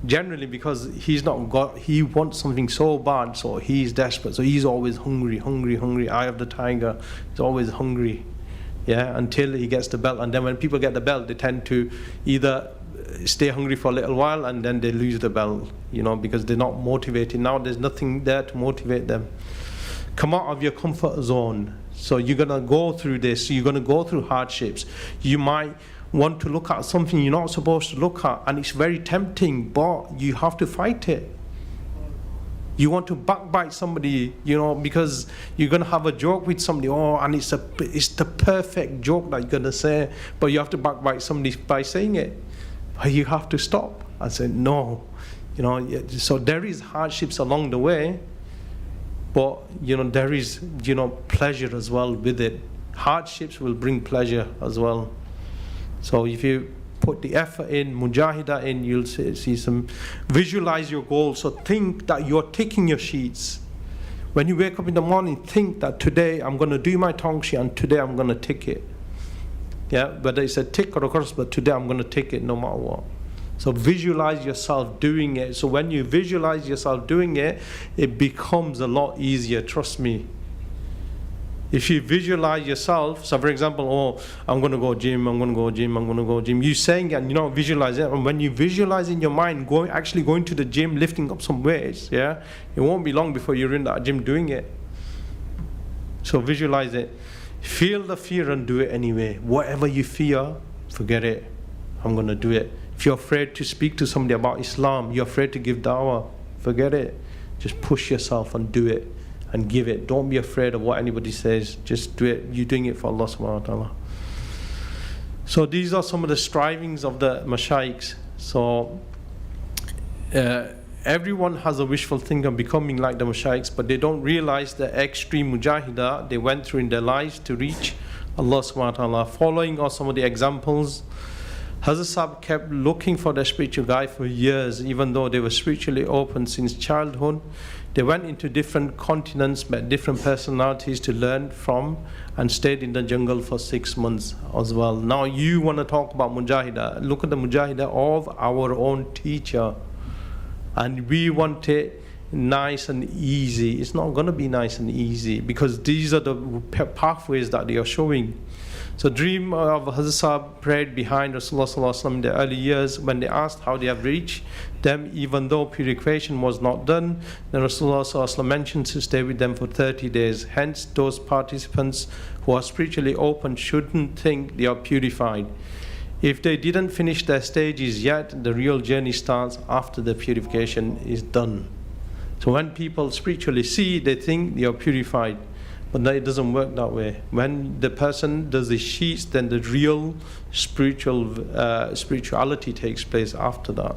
Generally because he wants something so bad, so he's desperate, so he's always hungry. Eye of the tiger, he's always hungry, until he gets the belt. And then when people get the belt, they tend to either stay hungry for a little while and then they lose the belt, because they're not motivated. Now there's nothing there to motivate them. Come out of your comfort zone. So you're going to go through this, you're going to go through hardships. You might want to look at something you're not supposed to look at, and it's very tempting, but you have to fight it. You want to backbite somebody, because you're going to have a joke with somebody, and it's the perfect joke that you're going to say, but you have to backbite somebody by saying it. But you have to stop and say no. So there is hardships along the way, but there is pleasure as well with it. Hardships will bring pleasure as well. So if you put the effort in, mujahidah in, you'll see some, visualize your goals. So think that you're ticking your sheets. When you wake up in the morning, think that today I'm going to do my tongue sheet and today I'm going to tick it. Whether it's a tick or a cross, but today I'm going to tick it no matter what. So visualize yourself doing it. So when you visualize yourself doing it, it becomes a lot easier, trust me. If you visualize yourself, so for example, I'm going to go gym, I'm going to go gym, I'm going to go gym. You're saying it and you don't visualize it. And when you visualize in your mind, actually going to the gym, lifting up some weights, it won't be long before you're in that gym doing it. So visualize it. Feel the fear and do it anyway. Whatever you fear, forget it. I'm going to do it. If you're afraid to speak to somebody about Islam, you're afraid to give da'wah, forget it. Just push yourself and do it. And give it. Don't be afraid of what anybody says. Just do it. You're doing it for Allah subhanahu wa ta'ala. So these are some of the strivings of the mashaykhs. So everyone has a wishful thinking of becoming like the mashaykhs, but they don't realize the extreme mujahidah they went through in their lives to reach Allah subhanahu wa ta'ala. Following are some of the examples. Hazrat Sahib kept looking for their spiritual guide for years, even though they were spiritually open since childhood. They went into different continents, met different personalities to learn from, and stayed in the jungle for 6 months as well. Now you want to talk about mujahidah. Look at the mujahidah of our own teacher. And we want it nice and easy. It's not going to be nice and easy, because these are the pathways that they are showing. So dream of Hazrat Sahib prayed behind Rasulullah Sallallahu Alaihi Wasallam in the early years. When they asked how they have reached them, even though purification was not done, then Rasulullah Sallallahu Alaihi Wasallam mentioned to stay with them for 30 days. Hence, those participants who are spiritually open shouldn't think they are purified. If they didn't finish their stages yet, the real journey starts after the purification is done. So when people spiritually see, they think they are purified. But it doesn't work that way. When the person does the sheets, then the real spirituality takes place after that.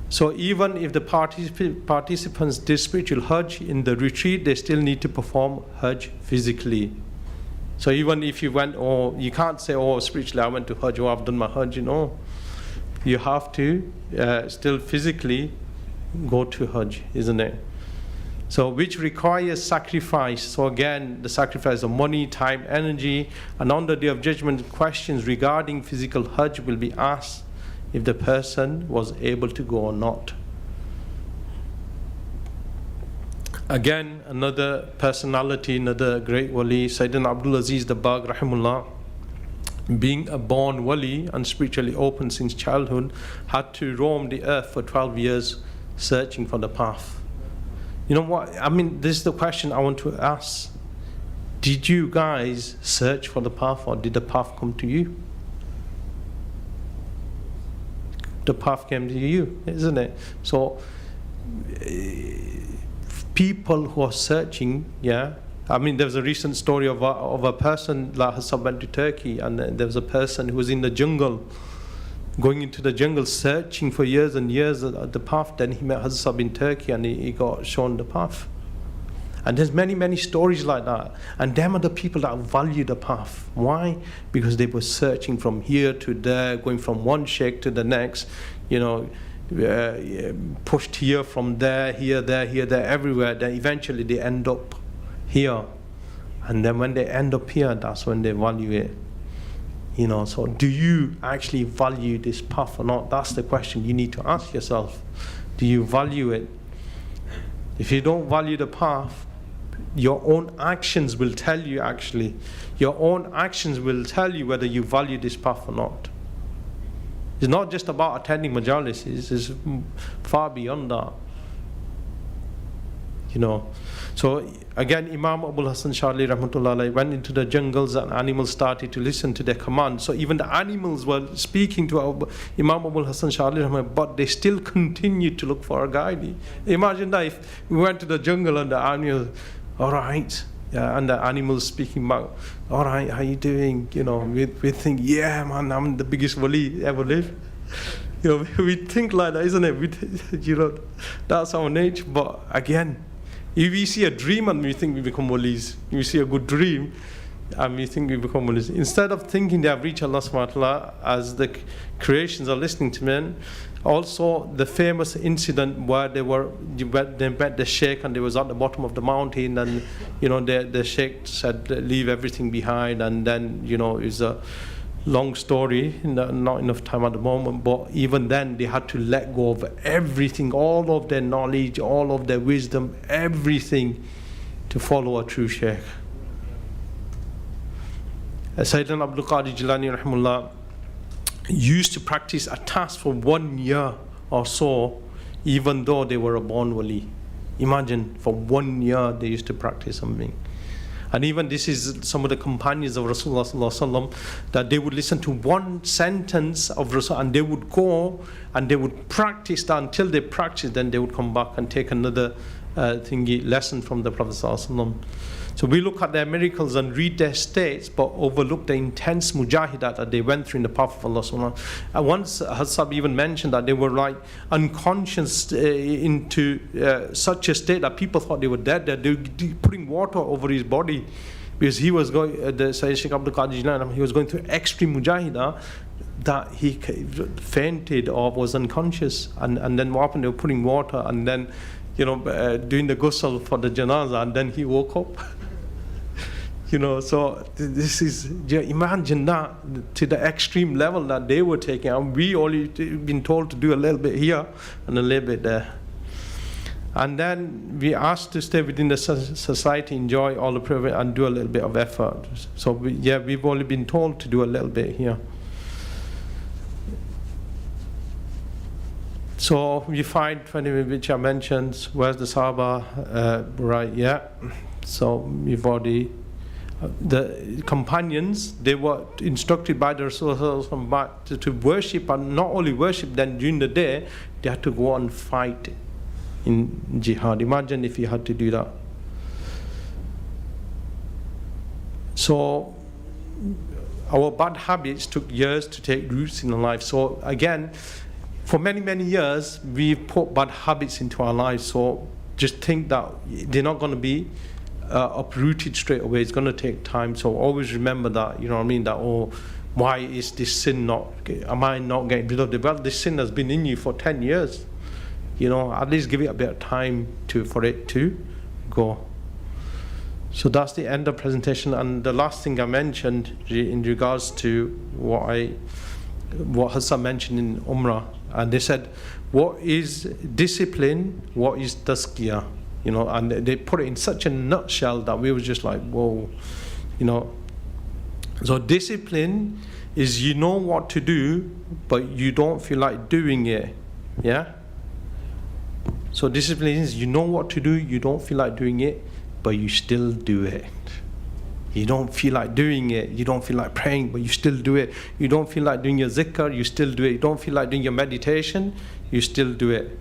So even if the participants did spiritual Hajj in the retreat, they still need to perform Hajj physically. So even if you went, you can't say, spiritually I went to Hajj, I've done my Hajj, You have to still physically go to Hajj, isn't it? So which requires sacrifice. So again, the sacrifice of money, time, energy, and on the Day of Judgment, questions regarding physical Hajj will be asked if the person was able to go or not. Again, another personality, another great wali, Sayyidina Abdul Aziz Dabbagh rahimullah, being a born wali and spiritually open since childhood, had to roam the earth for 12 years searching for the path. You know what? I mean, this is the question I want to ask. Did you guys search for the path, or did the path come to you? The path came to you, isn't it? So, people who are searching, I mean, there was a recent story of a person, like Hassan went to Turkey, and there was a person who was in the jungle, going into the jungle, searching for years and years at the path. Then he met Hassan in Turkey, and he got shown the path. And there's many, many stories like that. And them are the people that value the path. Why? Because they were searching from here to there, going from one sheikh to the next, pushed here, from there, here, there, everywhere. Then eventually they end up here. And then when they end up here, that's when they value it. So do you actually value this path or not? That's the question you need to ask yourself. Do you value it? If you don't value the path, your own actions will tell you, actually. Your own actions will tell you whether you value this path or not. It's not just about attending majalis, it's far beyond that. So again, Imam Abul Hassan Shali rahmatullah went into the jungles, and animals started to listen to their command. So even the animals were speaking to Imam Abul Hassan Shali rahmatullah, but they still continued to look for a guide. Imagine that if we went to the jungle and the animals, all right, and the animals speaking back, all right, how you doing? We think, yeah, man, I'm the biggest wali ever lived. We think like that, isn't it? That's our nature. But again, if we see a dream and we think we become walis, we see a good dream and we think we become walis. Instead of thinking they have reached Allah subhanahu wa ta'ala, as the creations are listening to men, also the famous incident where they met the Shaykh, and they was at the bottom of the mountain, and the Shaykh said leave everything behind, and then it's a long story, not enough time at the moment, but even then they had to let go of everything, all of their knowledge, all of their wisdom, everything, to follow a true Shaykh. Sayyidina Abdul Qadir Jilani rahimullah used to practice a task for 1 year or so, even though they were a born wali. Imagine, for 1 year they used to practice something. And even this is some of the companions of Rasulullah Sallallahu Alaihi Wasallam, that they would listen to one sentence of Rasul, and they would go and they would practice that until they practiced, then they would come back and take another lesson from the Prophet Sallallahu Alaihi Wasallam. So we look at their miracles and read their states, but overlook the intense mujahidat that they went through in the path of Allah Subhanahu wa Ta'ala. And once Hassan even mentioned that they were like unconscious into such a state that people thought they were dead. They were putting water over his body, because he was going, the Shaykh Abdul Qadir Jilani, he was going through extreme mujahidah, that he fainted or was unconscious. And then what happened? They were putting water and then doing the ghusl for the janazah, and then he woke up. You know, so this is, imagine that to the extreme level that they were taking. And we only been told to do a little bit here and a little bit there. And then we asked to stay within the society, enjoy all the privilege, and do a little bit of effort. So we've only been told to do a little bit here. So we find, which I mentioned, where's the Sahaba? Right, yeah. So we've already, the companions, they were instructed by the Rasul to worship, and not only worship, then during the day, they had to go and fight in jihad. Imagine if you had to do that. So our bad habits took years to take roots in our life. So again, for many, many years, we've put bad habits into our lives. So just think that they're not going to be uprooted straight away. It's going to take time. So always remember that, you know what I mean, that, oh, why is this sin not, am I not getting rid of it? Well, this sin has been in you for 10 years. You know, at least give it a bit of time for it to go. So that's the end of presentation. And the last thing I mentioned in regards to what Hassan mentioned in Umrah, and they said, what is discipline, what is tazkiyah? You know, and they put it in such a nutshell that we were just like, whoa, you know. So discipline is, you know what to do, but you don't feel like doing it. Yeah? So discipline is, you know what to do, you don't feel like doing it, but you still do it. You don't feel like doing it, you don't feel like praying, but you still do it. You don't feel like doing your zikr, you still do it. You don't feel like doing your meditation, you still do it.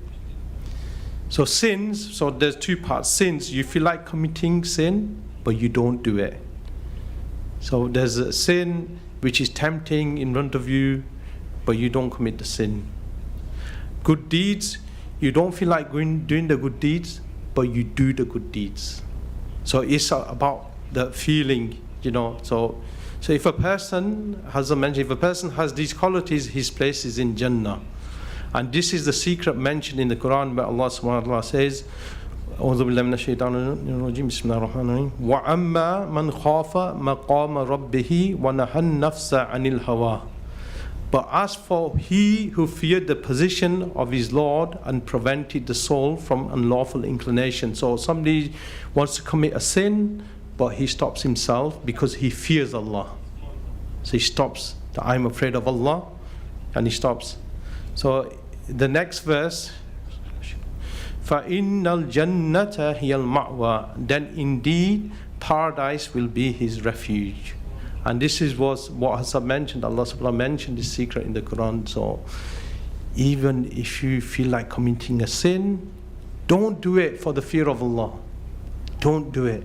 So sins, so there's two parts. Sins, you feel like committing sin, but you don't do it. So there's a sin which is tempting in front of you, but you don't commit the sin. Good deeds, you don't feel like doing the good deeds, but you do the good deeds. So it's about the feeling, you know. So if a person, as I mentioned, if a person has these qualities, his place is in Jannah. And this is the secret mentioned in the Quran where Allah subhanahu wa ta'ala says, أعوذ بالله من الشيطان الرجيم بسم الله الرحمن الرحيم وأما من خاف مقام ربه ونهى النفس عن الهوى. But as for he who feared the position of his Lord and prevented the soul from unlawful inclination. So somebody wants to commit a sin, but he stops himself because he fears Allah. So he stops, I'm afraid of Allah, and he stops. So the next verse, فَإِنَّ الْجَنَّةَ هِيَ الْمَأْوَى. Then indeed paradise will be his refuge. And this is what Hassan mentioned. Allah subhanahu wa ta'ala mentioned this secret in the Quran. So even if you feel like committing a sin, don't do it for the fear of Allah. Don't do it.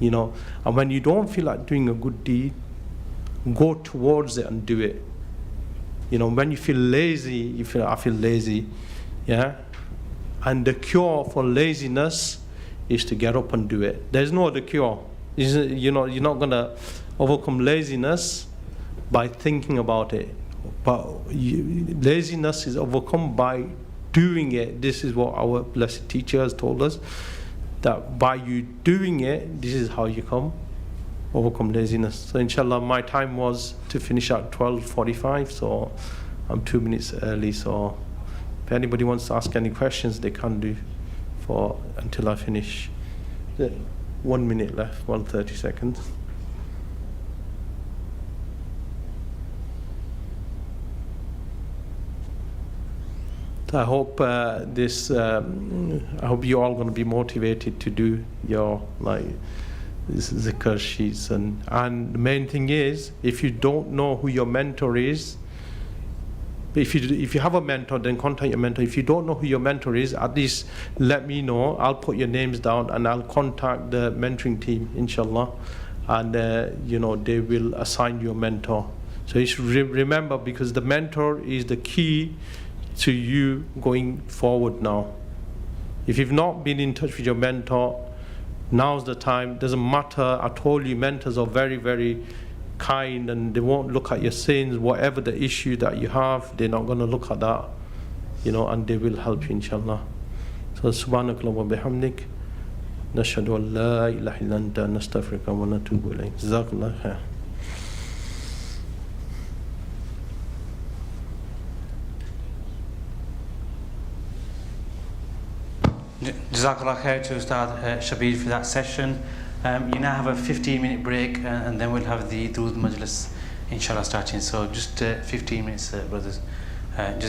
You know, and when you don't feel like doing a good deed, go towards it and do it. You know, when you feel lazy, you feel, I feel lazy, yeah? And the cure for laziness is to get up and do it. There's no other cure. You know, you're not going to overcome laziness by thinking about it. But laziness is overcome by doing it. This is what our blessed teacher has told us, that by you doing it, this is how you overcome laziness. So inshallah, my time was to finish at 12:45, so I'm 2 minutes early. So if anybody wants to ask any questions, they can do until I finish. 1 minute left, 1:30 seconds. I hope I hope you're all going to be motivated to do your zikr sheets, and the main thing is, if you don't know who your mentor is, if you have a mentor, then contact your mentor. If you don't know who your mentor is, at least let me know. I'll put your names down and I'll contact the mentoring team, inshallah, and you know, they will assign you a mentor. So you should remember, because the mentor is the key to you going forward now. If you've not been in touch with your mentor, now's the time. Doesn't matter. I told you, mentors are very, very kind, and they won't look at your sins. Whatever the issue that you have, they're not going to look at that, you know, and they will help you, inshallah. So subhanakallah wa bihamdik نشهد أن لا إله إلا أنت نستغفرك ونتوب إليك. جزاك الله خير. Jazakallah khair to Ustadh Shabbir for that session. You now have a 15-minute break and then we'll have the Dhul Majlis inshallah starting. So just 15 minutes, brothers. Jazakallah.